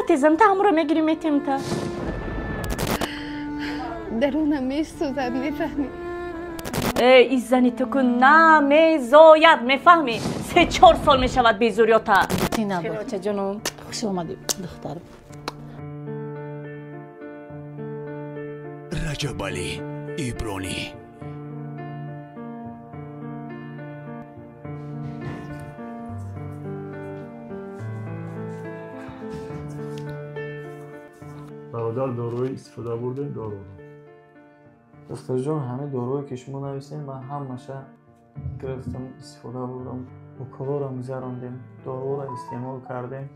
تیزم تا همون رو میگیریم تا درونم میسوزد میفهمی؟ ای زنی تو که نمیزاید میفهمی 3-4 سال میشود بیزوریاتا چه جانم خوش اومدی دخترم رجب علی ایبرانی برادر داروی استفاده بردین دارو دختر جان همه داروی که شما نویسین من همشه گرفتم استفاده بردم و کلا را می‌گذراندیم دارو را استعمال کردیم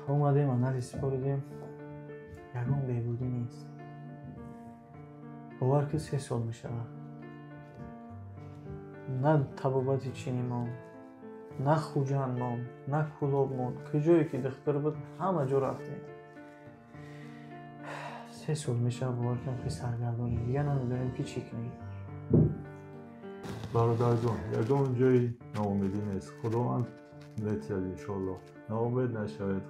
اومدیم انالیز سپردیم یگان بهبودی نیست باور که 3 سال میشه نه طبابت چینی مام نه خوجان مام نه کلاب مام که جایی که دختر بود همه جا رفتیم 3 سال میشه باور کنم که سرگردانیم دیگه نمیدونیم که چی کنیم برادر جان یگان جایی ناامیدی نیست خداوند نتیجه انشالله ناامید نشوید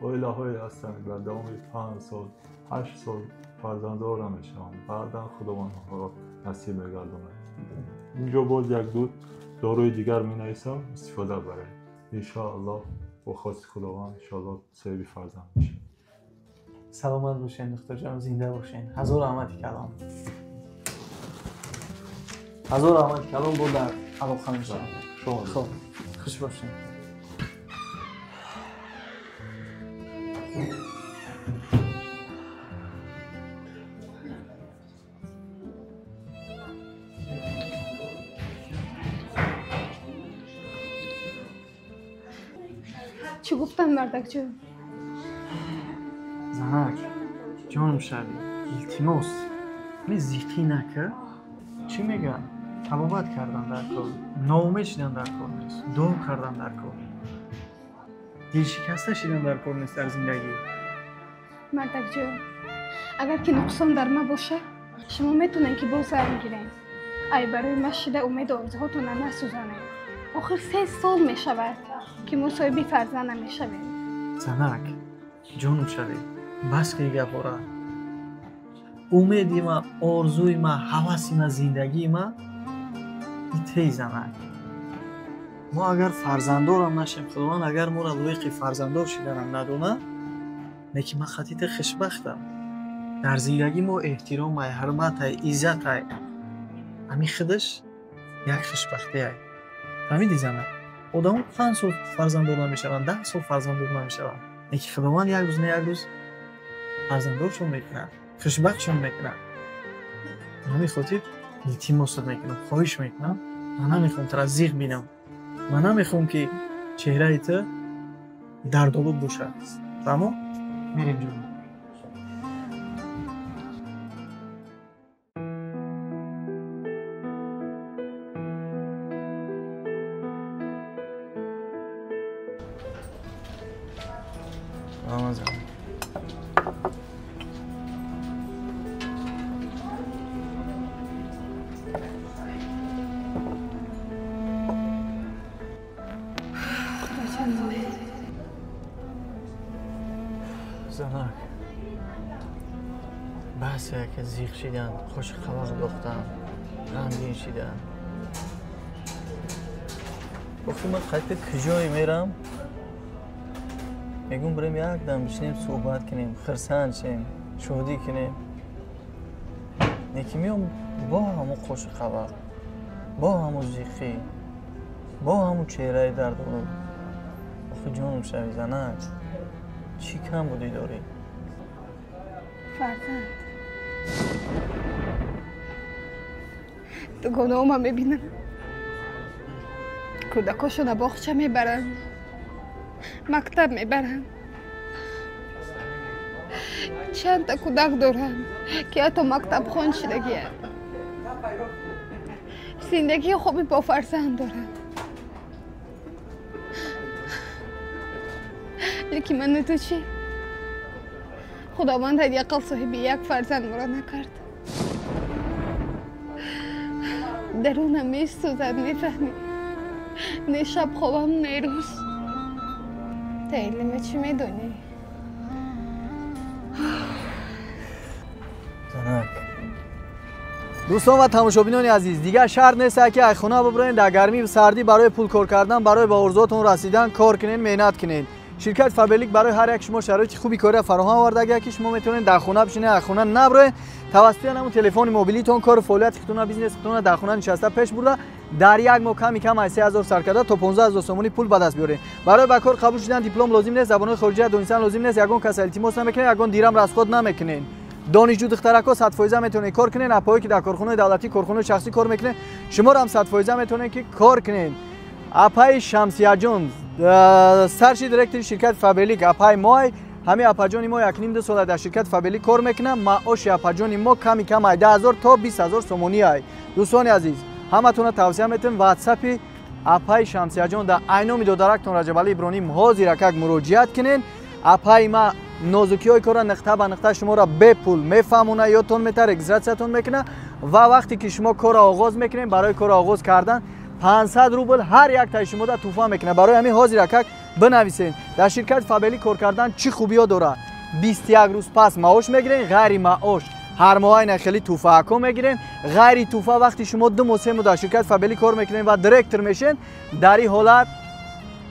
اویله های هستن در دوام 5 سال 8 سال فرزنددار نمیشم بعدا خداوند ها نصیب میگردونه اینجا باز یک دو داروی دیگر می نویسم استفاده برای انشاءالله با خواست خداوند انشاءالله صاحب فرزند میشه سلامت باشین دختر جان زنده باشین هزار رحمت کلام هزار رحمت کلام بود در علاقه میشه شما خب خوش باشین چی گفتن مردک جون؟ زنک جانم شوی التماس می زیقی نکه چی میگن؟ طبابت کردن در کار ناامید شدن در کار نیست دعا کردن در کار دل شکسته شدن در کار نیست در زندگی مردک جون اگر که نقصان در ما باشه شما میتونین که باز سر میگیرین ای برای ما شده امید آرزوهاتون نسوزانه آخر 3 سال میشود که مصاحبی فرزند نمیشویم زنک جانم شوی بس که گپاره امیدی ما آرزوی ما حواسی ما زندگی ما ایتی زنک ما اگر فرزندارم نشیم خداوند اگر ما را لایق فرزندار شدنم ندونه نکی من خطیت خوشبختم در زندگی ما احترام حرمت عزت همین خودش یک خوشبختی است فهمیدی زنک آدم 5 سال فرزنددار نمیشوند 10 سال فرزنددار نمیشوند یکی خداوند یک روز نه یک روز فرزنددارشون میکنه خوشبختشون میکنه همین خاطر التماس میکنم خواهش میکنم من نمیخوام تو را زیغ بینم من نمیخوام که چهره تو دردآلود باشه تمام میریم جلو زنک بحثه که زیغ شدن خوش خبر دختم غمگین شدن وقتی من خیلی کجایی میرم میگم بریم یک دم بشینیم صحبت کنیم خرسند شیم شادی کنیم یکی میام با همون خوش خبر با همون زیخی با همون چهره دردآلود آخه جانم شوی زنک چی کم بودی داری؟ فرزند تو گناه‌ام میبینم کودکاشون باغچه میبرن مکتب میبرن چند تا کودک دارن که حتی مکتب خوان شدگیه زندگی خوبی با فرزند دارن لیکن من تو چی؟ خداوند حداقل صاحب یک فرزند مرا نکرد درونم میسوزد میفهمی نه شب خوابم نه روز تعلیم چی میدونی؟ زنک دوستان و تماشابینان عزیز، دیگه شرط نیست که از خونه ببرین در گرمی و سردی برای پول کار کردن، برای به آرزوتون رسیدن کار کنین، محنت کنین. شرکت فابریک برای هر یک شما شرایط خوبی کاری فراهم آورده که شما میتونین در خونه بشینین، از خونه نبرین، توسط همون تلفن موبیلیتون کار فعالیتتون بیزنستون در خونه نشسته پیش برده، در یک ماه کم از 3000 سرکرده تا 15000 سومونی پول به دست بیارین. برای به کار قبول شدن دیپلم لازم نیست، زبان خارجی دانستن لازم نیست، یگان کس التماس نمیکنین، یگان دیرم راست خود نمیکنین. دانشجو دخترکا 100% میتونین کار کنین، اپایی که در کارخونه دولتی کارخونه شخصی کار میکنین شما هم 100% میتونین که کار کنین. اپای شمسیه جون سرشی دیرکتور شرکت فابریک اپای مای همه اپاجانی ما 1.5 سال در شرکت فابریک کار میکنه. معاش اپاجانی ما کم 10000 تا 20000 سومونی ای. دوستان عزیز همتون توصیه میتونم واتساپ اپای شمسیه جون در اینو میدو دارکتون رجب علی ابراهیم حاضر که مراجعت کنین. اپای ما نازکی های کار نقطه به نقطه شما را به پول میفهمونه یادتون میتره رجیستراتون میکنه و وقتی که شما کار آغاز میکنین برای کار آغاز کردن 500 روبل هر یک تا شما را توفا میکنه. برای همین حاضر که بنویسین در شرکت فابریک کار کردن چی خوبی ها داره. 21 روز پس معاش میگیرین، غیر معاش هر ماه نخلی توفا کم میگیرین، غیر توفا وقتی شما 2 ماه 3 ماه در شرکت فابریک کار میکنین و دیرکتور میشین در این حالت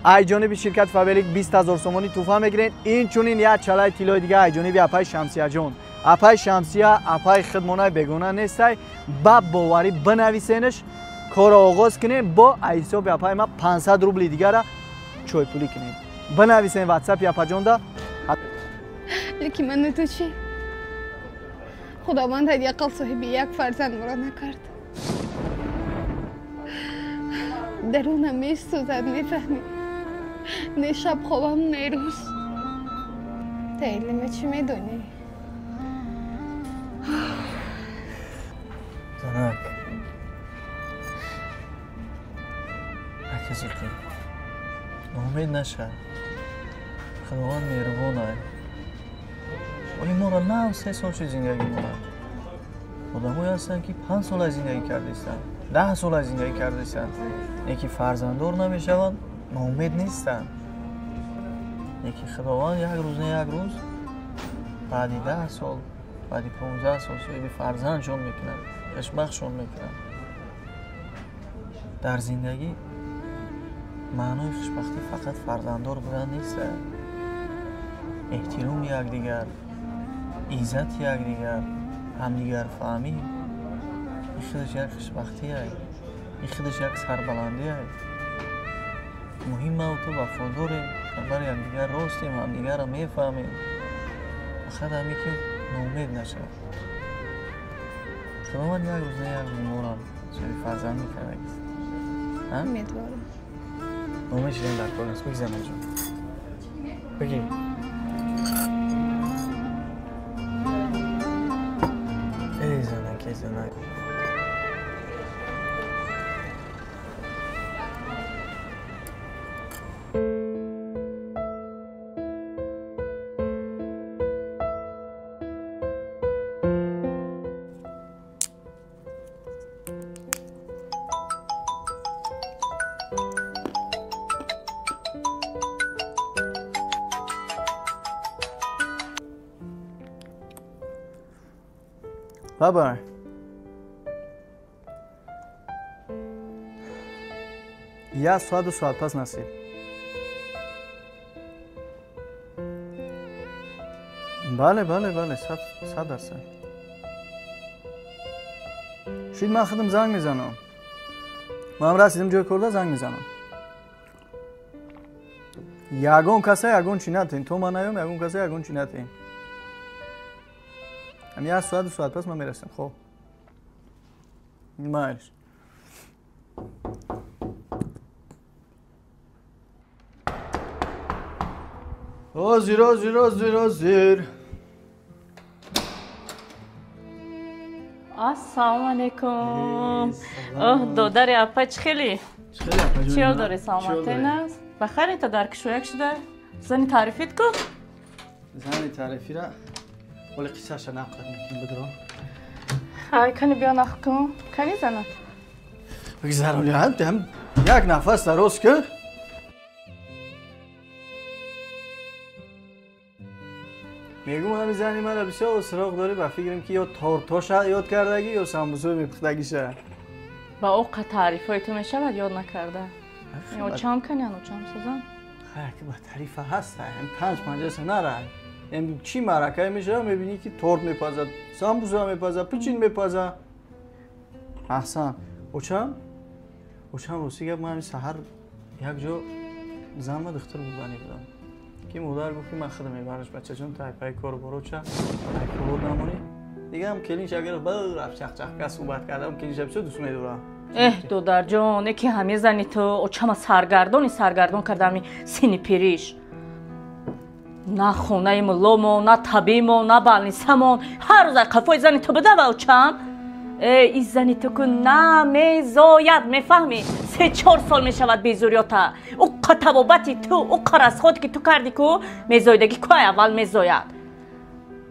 ای جانب شرکت فابریک 20000 سومانی توفا میگیرین. این چونین یک چلای طلای دیگه ای جانب اپای شمسیه جون. اپای شمسیه اپای خدمانای بگونه نیست، با باوری بنویسینش کار آغاز کنین، با حساب اپای ما 500 روبل دیگه را چوی پولی کنین. بنویسین واتساپ اپا جون دا. لیکی من تو چی؟ خداوند حداقل صاحب یک فرزند مرا نکرد. درونم میسوزد، میفهمی؟ نه شب خوابم نه روز. تعلیم چی میدونی؟ زنک عزیزی امید نشه، خداوند مهربانه. ولی ما را نه 3 سال زندگی مونه. آدمایی هستن که 5 سال زندگی کردیستن، 10 سال زندگی کردیستن، یکی فرزنددار نمیشوند، ناامید نیستن. یکی خداوند یک روز نه یک روز بعدی 10 سال بعدی 15 سال صاحب فرزندشون میکنن، خوشبختشون میکنن. در زندگی معنای خوشبختی فقط فرزنددار بودن نیست، احترام یکدیگر، عزت یکدیگر، همدیگر فهمی. این خودش یک خوشبختی است، این خودش یک سربلندی است. مهمه و تو وفاداریم، برای همدیگر راستیم، همدیگر را میفهمیم. فقط همین که ناامید نشه. خداوند یک روز نه یک روز ما را صاحب فرزند میکنه. امیدوارم. نامه شدیم در کار است. بگی زنم جون بگی. ای زنک ای زنک. بابا یا ساعت و ساعت پس نصیب بله 100%. شاید من خودم زنگ میزنم، من هم رسیدم جای کرده زنگ میزنم. یگون کسی یگون چی نتین، تو من نیام یگون کسی یگون چی نتین. همین از ساعت و ساعت پس من میرسم. خب مایش زیر السلام علیکم. دادر اپاچ خیلی چیار داری سلامتین است؟ بخیری تا در کشویک شده؟ زنی تعریفیت کن؟ زنی تعریفی را ولی قصه شا نقل میکنم بدرم. های کنی بیا نقل کن؟ کنی زنم؟ بگذارم هم یک نفس دراز که میگم همین زنی مرا بسیار سراغ داره و فکرم که یا تورتاش یاد کردگی یا سمبوسه میپختگیشه با اوقا تعریف های تو میشود یاد نکرده یا چم کنی یا چم سازم خیلی که با تعریف هست هم 5-5 سنه رای این چی مرکه میشه میبینی که تورت میپازد سمبوسه میپازد پیچین میپازد احسن اوچم روسی گفت من همین سحر یک جا زن ما دختر بودنی بودم که مادر گفت که من خودم میبرش بچه جون تا پای کار برو چه پای کار نمونی دیگه هم کلینش اگر رفت چخ که صحبت کردم کلینش بسیار دوست میدارم دودر جان یکی همه زنی تو اوچم سرگردان کردم سینی پیریش نه خونه ملومون نه طبیمون نه بالنیسمون هر روز قفای زنی تو بده و اوچم این زنی تو که نمیزاید میفهمی 3-4 سال میشود بیزوریاتا او قطبابتی تو او قرص خود که تو کردی که میزایدگی که اول میزاید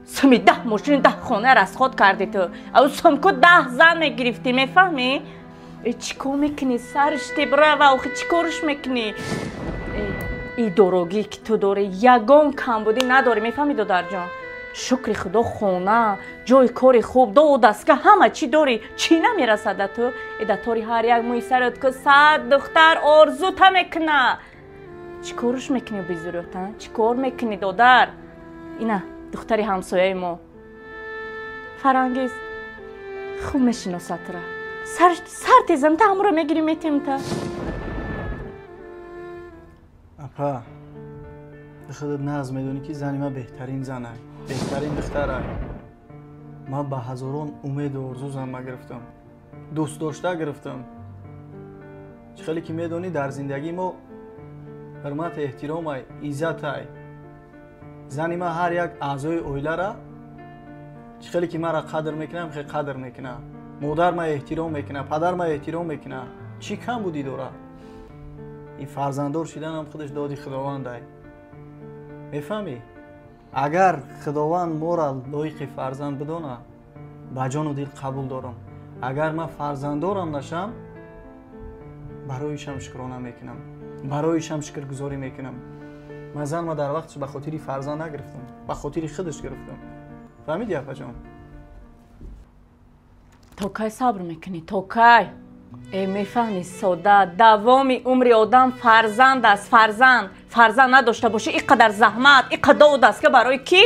سمی 10 ماشین 10 خانه رس خود کردی تو او سم که 10 زن میگرفتی میفهمی چیکار میکنی سرش تبره و اوخی چیکارش میکنی این دروگی که تو داری یگان کمبودی نداری میفهمی دودر جان شکر خدا خونه جای کاری خوب دو دستگاه همه چی داری چی نمیرسد تو ادتاری هر یک موی سرت که 100 دختر آرزو تا میکنه چی کارش میکنی بیزوریتا چی کار میکنی دودر اینه دختری همسایه ما فرانگیز خوب میشناست را سر تیزم تا همراه میگیری میتیم تا اپا خودت نظم میدونی که زنی ما بهترین زنه بهترین دختره ما با هزاران امید و آرزو زن گرفتم دوست داشته گرفتم خیلی که میدونی در زندگی ما حرمت احترام های عزت های زنی ما هر یک اعضای اویله را خیلی که مرا قدر میکنم خیلی قدر میکنه مادر ما احترام میکنه پدر ما احترام میکنه چی کم بودی دوره این فرزنددار شدن هم خودش دادی خداوند های میفهمی اگر خداوند ما را لایق فرزند بدونه با جان و دل قبول دارم اگر من فرزنددارم نشم برایشم شکرانه میکنم برایشم شکرگزاری میکنم من زن ما در وقتش به خاطر فرزند نگرفتم به خاطر خودش گرفتم فهمیدی اپا جان تو کی صبر میکنی تو کی میفهمی ساده دوامی عمر آدم فرزند است فرزند نداشته باشه اینقدر زحمت اینقدر دست که برای کی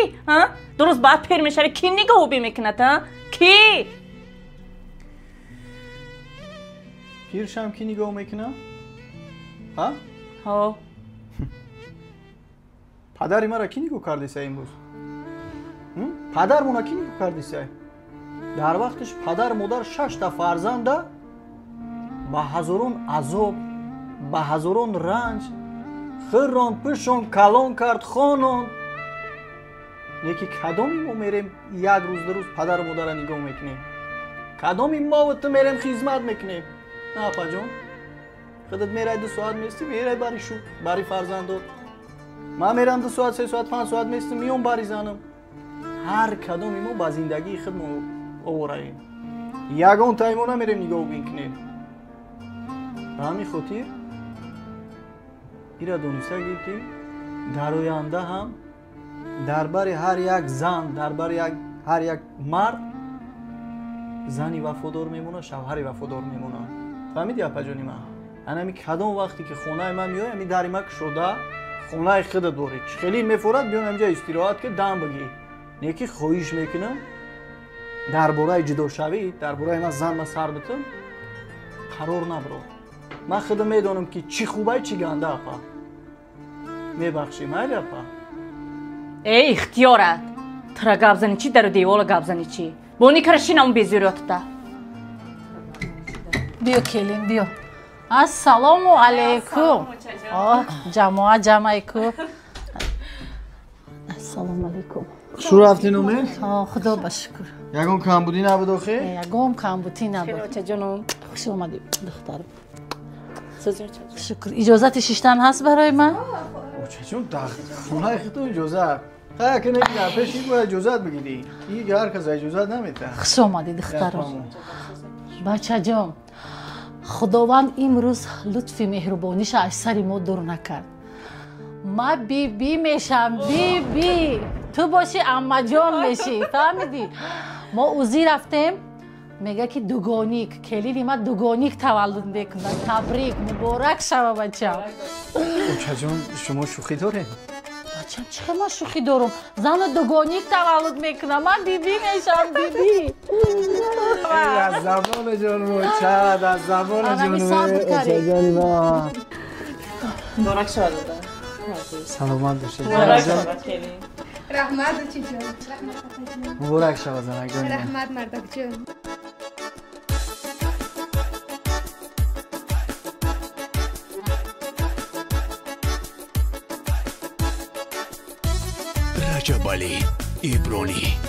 درست بعد پیر میشه کی نگاه بی میکنه کی پیرشم کی نگاه میکنه ها پدری مرا کی نگاه کردی سه امروز پدر مونا کی نگاه کردی سه در وقتش پدر مادر 6 تا فرزنده با هزاران عذاب با هزاران رنج خران پشون کلان کرد خانان یکی کدامی ما میریم یک روز در روز پدر و مادر نگاه میکنیم کدامی ما و تو میریم خدمت میکنیم نه اپا جون خودت میره 2 ساعت میستی میره بری شو بری فرزندات من میرم 2 ساعت 3 ساعت 5 ساعت میستم میام بری زنم هر کدامی ما با زندگی خود ما آوراییم یگان تایمون نمیریم نگاه میکنیم به همین خاطر ایرا دونسته گیر که در آینده هم درباره هر یک زن درباره هر یک مرد زنی وفادار میمونه شوهری وفادار میمونه فهمیدی اپا جانی من انا کدام وقتی که خونه من میای می در مک شده خونه خود داری خیلی میفورد بیام اینجا استراحت که دم بگی نیکی خواهش میکنم درباره جدا شوی درباره من زن ما سر بتم قرار نبرو من خودم میدونم که چی خوبه چی گنده اپا میبخشی مایلی اپا ای اختیارت ترا گپ زنی چی در دیوال گپ زنی چی بونی کرشین اون بیزوریات تا بیو کلیم بیو السلام علیکم جمعه السلام علیکم شو رفتین اومد؟ خدا بشکر یگم کمبودی نبود آخه؟ یگم کمبودی نبود بچه جانم خوش اومدی دخترم شکر اجازت شیشتن هست برای من؟ بچه جون خونه خیلی اجازت خیلی که نگیدم پیش باید اجازت بگیدی این هر کس اجازت نمیده خوش اومدی دخترم بچه جان خداوند امروز لطف مهربانیش از سر ما دور نکرد ما بی میشم بی تو باشی اما جان بشی فهمیدی ما اوزی رفتیم میگه که دوگانیک کلیدی ما دوگانیک تولد میکنن تبریک مبارک شوه بچه اوچه جان شما شوخی داره؟ بچه چه ما شوخی دارم زن دوگانیک تولد میکنم من بیبی میشم بیبی از زبان جان اوچه از زبان جان اوچه جانی ما مبارک شوه دادا سلامت باشه مبارک شوه کلی رحمت چی جان رحمت مبارک شوه زنک جان رحمت مردک جان رجب علی ایبرانی